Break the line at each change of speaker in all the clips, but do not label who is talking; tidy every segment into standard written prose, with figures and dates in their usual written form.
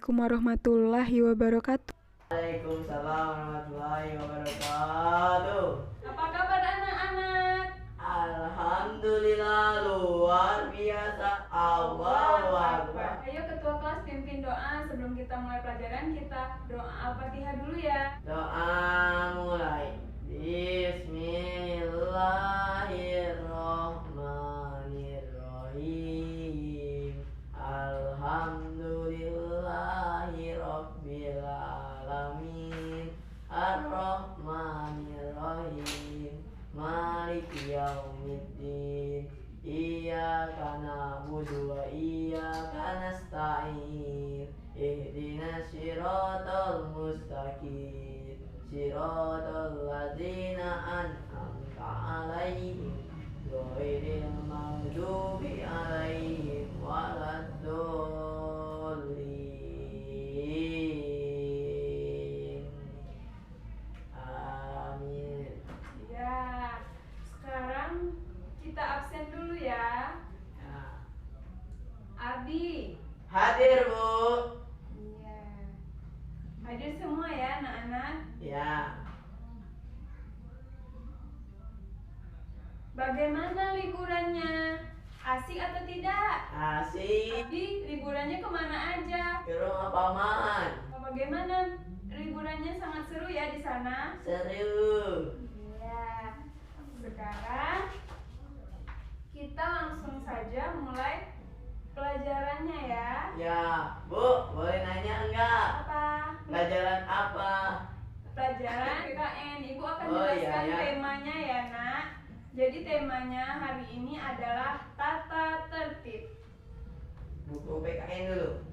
Assalamualaikum warahmatullahi wabarakatuh.
Waalaikumsalam warahmatullahi wabarakatuh.
Apa kabar anak-anak?
Alhamdulillah luar biasa. Allahu Akbar.
Ayo ketua kelas pimpin doa sebelum kita mulai pelajaran. Kita doa Al-Fatihah dulu ya.
Doa mulai. Bismillahirrahmanirrahim. Alhamdulillahi rabbil alamin. Ar-Rahmanirrahim. Maliki yaumiddin. Iyyaka na'budu wa iyyaka nasta'in. Ihdinas siratal mustaqim. Siratal ladzina an'amta 'alaihim ghairil maghdubi 'alaihim waladdallin. Amin.
Ya, sekarang kita absen dulu ya.
Ya.
Abi.
Hadir, Bu.
Iya. Hadir semua ya anak-anak.
Ya.
Bagaimana liburannya? Asik atau tidak?
Asik.
Abi, liburannya kemana aja?
Ke rumah paman.
Bagaimana liburannya? Sangat seru ya di sana?
Seru.
Iya. Sekarang kita langsung saja mulai pelajarannya ya.
Ya, Bu, boleh nanya enggak?
Apa?
Pelajaran apa?
Pelajaran PKN. Ibu akan
Oh,
jelaskan
iya, ya.
temanya ya, Nak. Jadi temanya hari ini adalah tata tertib.
Buku PKN dulu.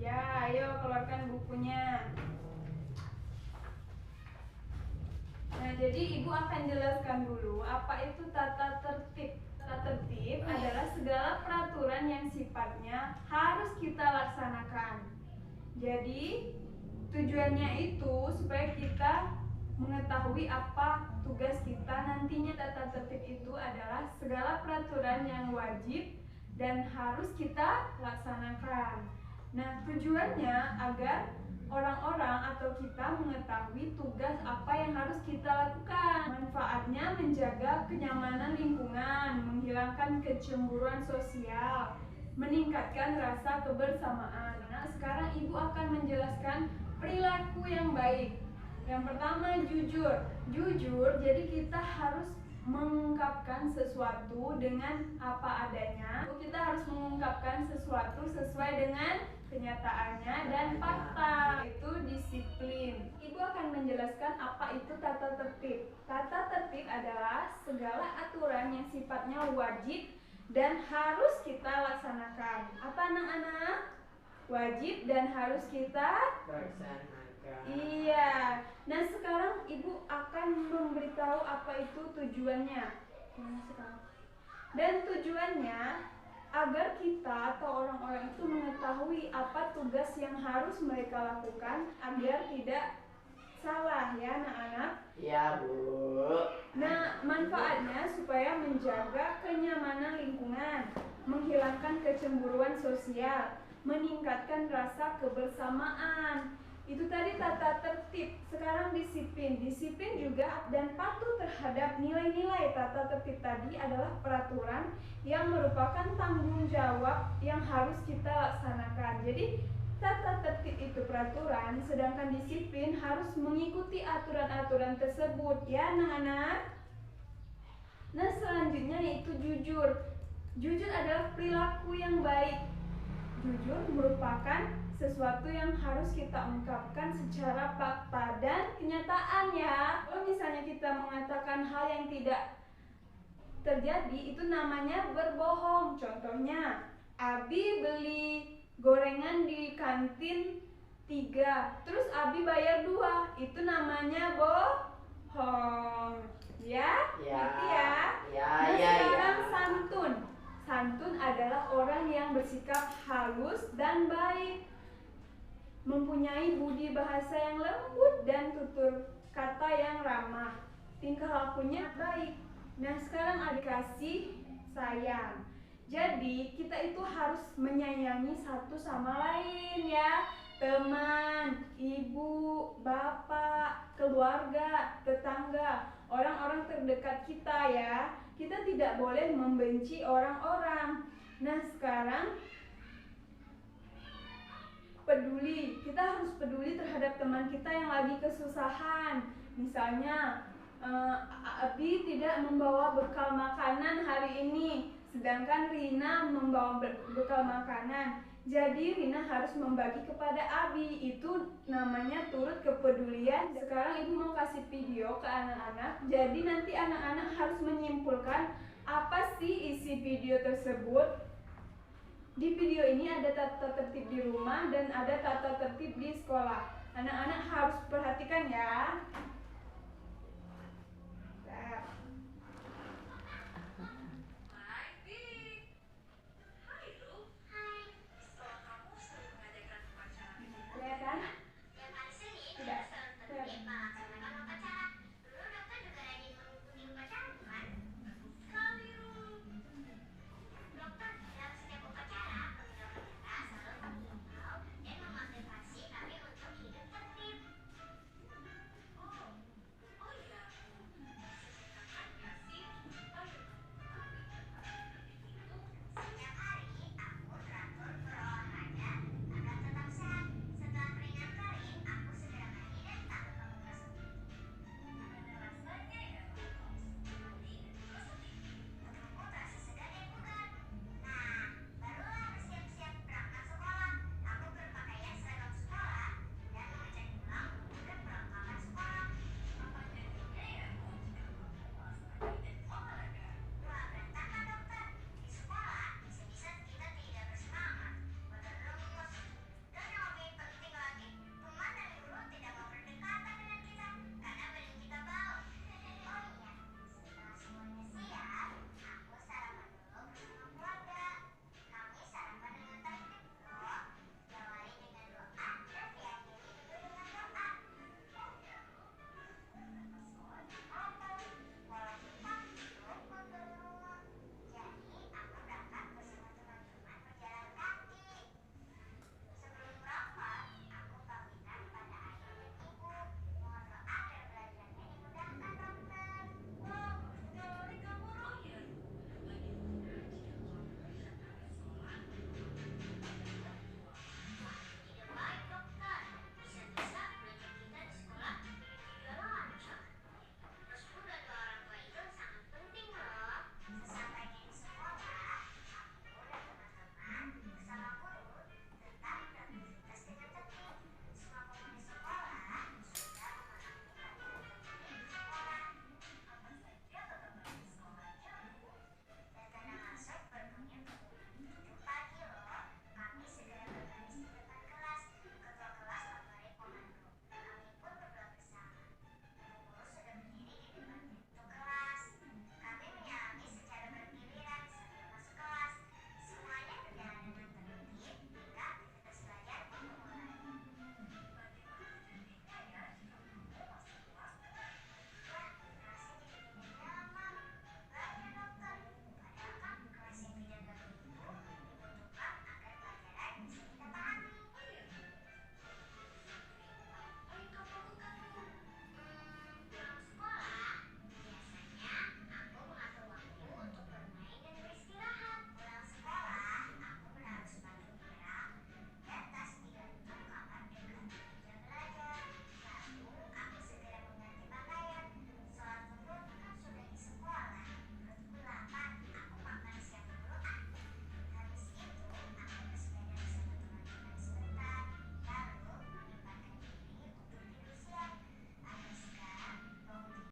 Ya, ayo keluarkan bukunya. Nah, jadi Ibu akan jelaskan dulu apa itu tata tertib. Tata tertib adalah segala peraturan yang sifatnya harus kita laksanakan. Jadi, tujuannya itu supaya kita mengetahui apa tugas kita nantinya. Tata tertib itu adalah segala peraturan yang wajib dan harus kita laksanakan. Nah, tujuannya agar orang-orang atau kita mengetahui tugas apa yang harus kita lakukan. Manfaatnya menjaga kenyamanan lingkungan, menghilangkan kecemburuan sosial, meningkatkan rasa kebersamaan. Nah, sekarang Ibu akan menjelaskan perilaku yang baik. Yang pertama, jujur. Jujur, jadi kita harus mengungkapkan sesuatu dengan apa adanya. Kita harus mengungkapkan sesuatu sesuai dengan kenyataannya dan fakta. Itu disiplin. Ibu akan menjelaskan apa itu tata tertib. Tata tertib adalah segala aturan yang sifatnya wajib dan harus kita laksanakan. Apa anak-anak? Wajib dan harus kita
Laksanakan.
Iya. Nah, sekarang Ibu akan memberitahu apa itu tujuannya. Dan tujuannya agar kita atau orang-orang itu mengetahui apa tugas yang harus mereka lakukan agar tidak salah ya anak-anak.
Ya, Bu.
Nah, manfaatnya supaya menjaga kenyamanan lingkungan, menghilangkan kecemburuan sosial, meningkatkan rasa kebersamaan. Itu tadi tata tertib. Sekarang disiplin. Disiplin juga dan patuh terhadap nilai-nilai. Tata tertib tadi adalah peraturan yang merupakan tanggung jawab yang harus kita laksanakan. Jadi tata tertib itu peraturan, sedangkan disiplin harus mengikuti aturan-aturan tersebut ya anak-anak. Nah, selanjutnya yaitu jujur. Jujur adalah perilaku yang baik. Jujur merupakan sesuatu yang harus kita ungkapkan secara fakta dan kenyataan ya. Kalau misalnya kita mengatakan hal yang tidak terjadi, itu namanya berbohong. Contohnya, Abi beli gorengan di kantin 3, terus Abi bayar 2, itu namanya bohong. Ya, ngerti ya? Nah, sekarang santun. Santun adalah orang yang bersikap halus dan baik, mempunyai budi bahasa yang lembut dan tutur kata yang ramah, tingkah lakunya baik. Nah, sekarang ada kasih sayang. Jadi kita itu harus menyayangi satu sama lain ya. teman, ibu, bapak, keluarga, tetangga, orang-orang terdekat kita ya. Kita tidak boleh membenci orang-orang. Nah, sekarang peduli. Kita harus peduli terhadap teman kita yang lagi kesusahan. Misalnya, Abi tidak membawa bekal makanan hari ini, sedangkan Rina membawa bekal makanan. Jadi Rina harus membagi kepada Abi. Itu namanya turut kepedulian. Sekarang Ibu mau kasih video ke anak-anak. Jadi nanti anak-anak harus menyimpulkan apa sih isi video tersebut. Di video ini ada tata tertib di rumah dan ada tata tertib di sekolah. Anak-anak harus perhatikan ya. Kelihatan? Tidak.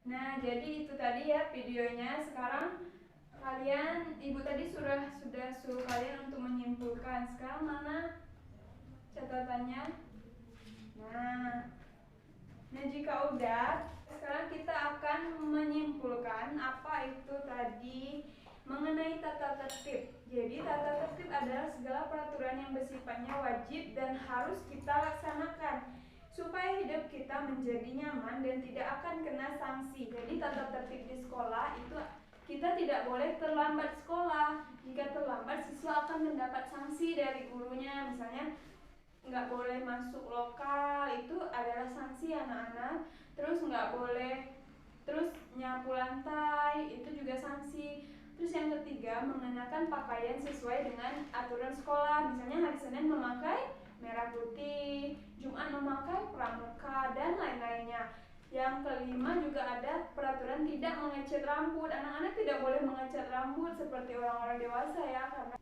Nah, jadi itu tadi ya videonya. Sekarang kalian, ibu tadi sudah suruh kalian untuk menyimpulkan. Sekarang mana catatannya? Nah jika udah, sekarang kita akan menyimpulkan apa itu tadi mengenai tata tertib. Jadi tata tertib adalah segala peraturan yang bersifatnya wajib dan harus kita laksanakan supaya hidup kita menjadi nyaman dan tidak akan kena sanksi. Jadi tata tertib di sekolah itu kita tidak boleh terlambat sekolah. Jika terlambat, siswa akan mendapat sanksi dari gurunya. Misalnya nggak boleh masuk lokal, itu adalah sanksi anak-anak. Terus nggak boleh terus nyapu lantai, itu juga sanksi. Terus yang ketiga, mengenakan pakaian sesuai dengan aturan sekolah. Misalnya hari Senin memakai merah putih, Jumat memakai pramuka, dan lain-lainnya. Yang kelima juga ada peraturan tidak mengecat rambut. Anak-anak tidak boleh mengecat rambut seperti orang-orang dewasa ya, karena.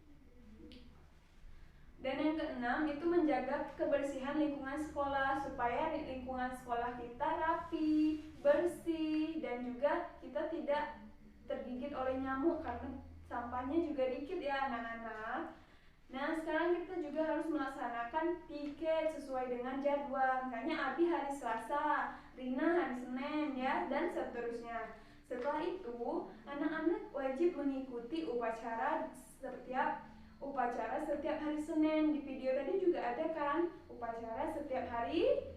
Dan yang keenam itu menjaga kebersihan lingkungan sekolah supaya lingkungan sekolah kita rapi, bersih, dan juga kita tidak tergigit oleh nyamuk karena sampahnya juga dikit ya anak-anak. Nah, sekarang kita juga harus melaksanakan piket sesuai dengan jadwal. Misalnya Abi hari Selasa, Rina hari Senin ya, dan seterusnya. Setelah itu, anak-anak wajib mengikuti upacara setiap hari Senin. Di video tadi juga ada kan upacara setiap hari.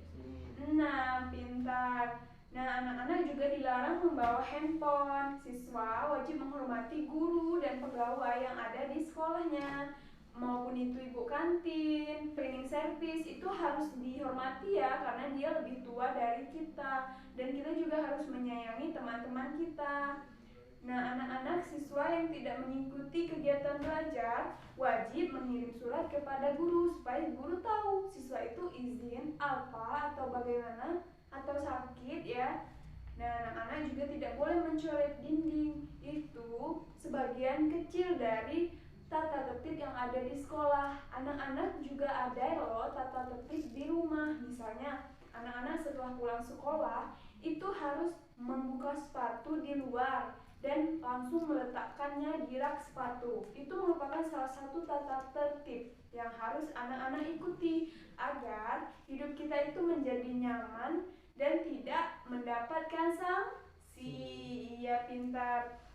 Nah, pintar. Nah, anak-anak juga dilarang membawa handphone. Siswa wajib menghormati guru dan pegawai yang ada di sekolahnya, maupun itu ibu kantin, cleaning service, itu harus dihormati ya, karena dia lebih tua dari kita, dan kita juga harus menyayangi teman-teman kita. Nah, anak-anak siswa yang tidak mengikuti kegiatan belajar wajib mengirim surat kepada guru supaya guru tahu siswa itu izin apa atau bagaimana atau sakit ya. Nah, anak-anak juga tidak boleh mencoret dinding. Itu sebagian kecil dari tata tertib yang ada di sekolah. Anak-anak juga ada loh tata tertib di rumah. Misalnya, anak-anak setelah pulang sekolah itu harus membuka sepatu di luar dan langsung meletakkannya di rak sepatu. Itu merupakan salah satu tata tertib yang harus anak-anak ikuti agar hidup kita itu menjadi nyaman dan tidak mendapatkan sanksi. Iya, pintar.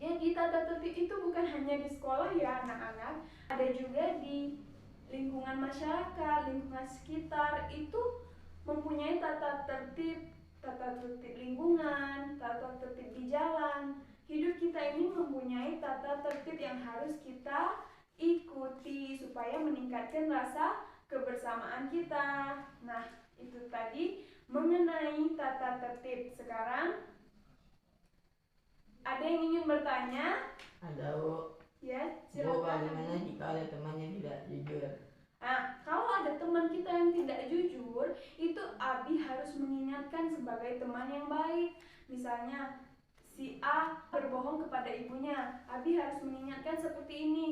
Jadi tata tertib itu bukan hanya di sekolah ya anak-anak, ada juga di lingkungan masyarakat, lingkungan sekitar itu mempunyai tata tertib lingkungan, tata tertib di jalan. Hidup kita ini mempunyai tata tertib yang harus kita ikuti supaya meningkatkan rasa kebersamaan kita. Nah, itu tadi mengenai tata tertib. Sekarang ada yang ingin bertanya?
Ada, Bu.
Ya,
Bu,
silakan.
bagaimana jika ada teman yang tidak jujur?
Nah, kalau ada teman kita yang tidak jujur, itu Abi harus mengingatkan sebagai teman yang baik. Misalnya, si A berbohong kepada ibunya, Abi harus mengingatkan seperti ini.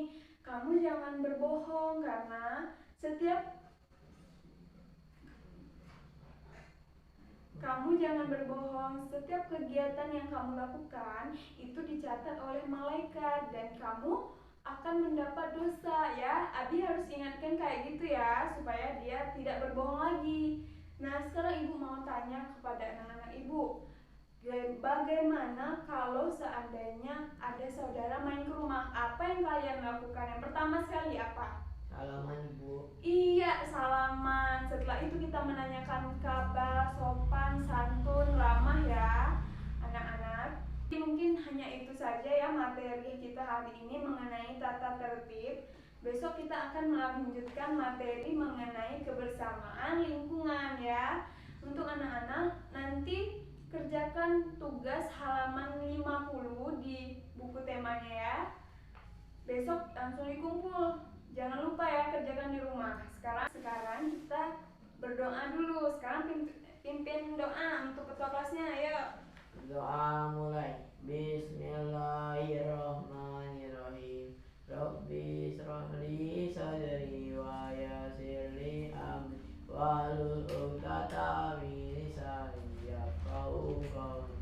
Kamu jangan berbohong karena setiap kegiatan yang kamu lakukan itu dicatat oleh malaikat dan kamu akan mendapat dosa ya. Abi harus ingatkan kayak gitu ya supaya dia tidak berbohong lagi. Nah, sekarang ibu mau tanya kepada anak-anak ibu, bagaimana kalau seandainya ada saudara main ke rumah? Apa yang kalian lakukan? Yang pertama sekali apa?
Salaman, Bu.
Iya, salaman. Setelah itu kita menanyakan kabar, sopan, santun, ramah ya anak-anak. Mungkin hanya itu saja ya materi kita hari ini mengenai tata tertib. Besok kita akan melanjutkan materi mengenai kebersamaan lingkungan ya. Untuk anak-anak nanti kerjakan tugas halaman 50 di buku temanya ya. Besok langsung dikumpul. Jangan lupa ya kerjakan di rumah. Sekarang kita berdoa dulu. Sekarang pimpin doa untuk ketua kelasnya. Ayo.
Doa mulai. Bismillahirrahmanirrahim. Rabbi shrahli sadri wa yassirli amri wahlul 'uqdatam min lisani yafqahu qawli.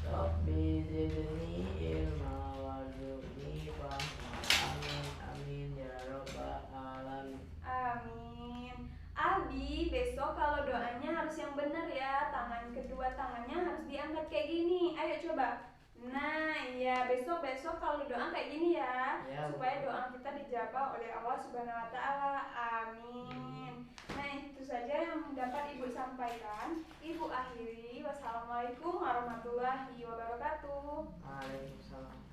Rabbi zidni ilma warzuqni fahma. Amin amin ya rabbal alamin.
Amin. Abi, besok kalau doanya harus yang benar ya. Kedua tangannya harus diangkat kayak gini. Ayo coba. Nah, iya, besok kalau doa kayak gini ya.
Ya,
supaya doa kita dijawab oleh Allah Subhanahu wa taala. Amin. Nah, itu saja yang dapat Ibu sampaikan. Ibu akhiri. Wassalamualaikum warahmatullahi wabarakatuh.
Waalaikumsalam.